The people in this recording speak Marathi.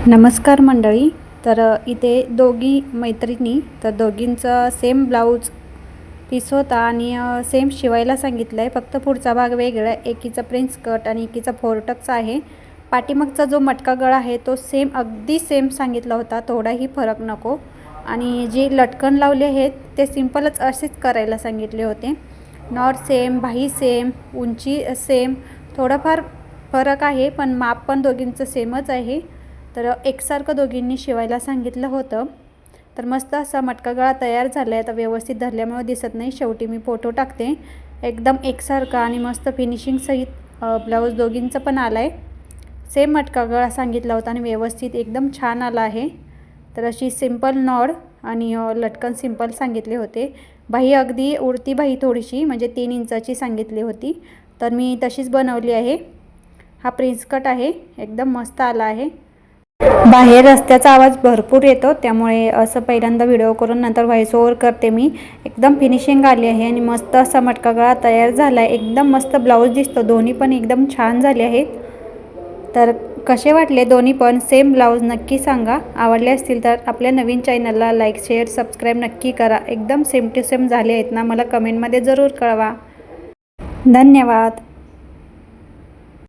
नमस्कार मंडळी. तर इथे दोघी मैत्रिणी, तर दोघींचं सेम ब्लाऊज पीस होता आणि सेम शिवायला सांगितलं आहे. फक्त पुढचा भाग वेगळा आहे. एकीचा प्रिन्स कट आणि एकीचा फोरटक्स आहे. पाठीमागचा जो मटका गळा आहे तो सेम, अगदी सेम सांगितला होता, थोडाही फरक नको. आणि जी लटकन लावले आहेत ते सिंपलच असेच करायला सांगितले होते. नॉट सेम, बाही सेम, उंची सेम, थोडाफार फरक आहे पण माप पण दोघींचं सेमच आहे. तर एकसारखं दोघींनी शिवायला सांगितलं होतं. तर मस्त असा मटका गळा तयार झाला आहे. आता व्यवस्थित धरल्यामुळे दिसत नाही, शेवटी मी फोटो टाकते. एकदम एकसारखा आणि मस्त फिनिशिंग सहित ब्लाऊज दोघींचं पण आलं आहे. सेम मटका गळा सांगितला होता आणि व्यवस्थित एकदम छान आला आहे. तर अशी सिंपल नॉड आणि लटकन सिंपल सांगितले होते. बाही अगदी उडती बाही थोडीशी, म्हणजे 3 इंचाची सांगितली होती, तर मी तशीच बनवली आहे. हा प्रिन्स कट आहे, एकदम मस्त आला आहे. बाहेर रस्त्याचा आवाज भरपूर येतो, त्यामुळे असं पहिल्यांदा व्हिडिओ करून नंतर व्हॉइस ओव्हर करते मी. एकदम फिनिशिंग आली आहे आणि मस्त असा मटका गळा तयार झाला आहे. एकदम मस्त ब्लाऊज दिसतो, दोन्ही पण एकदम छान झाले आहेत. तर कसे वाटले दोन्ही पण सेम ब्लाऊज नक्की सांगा. आवडले असतील तर आपल्या नवीन चॅनलला लाईक, शेअर, सबस्क्राईब नक्की करा. एकदम सेम टू सेम झाले आहेत ना, मला कमेंटमध्ये जरूर कळवा. धन्यवाद.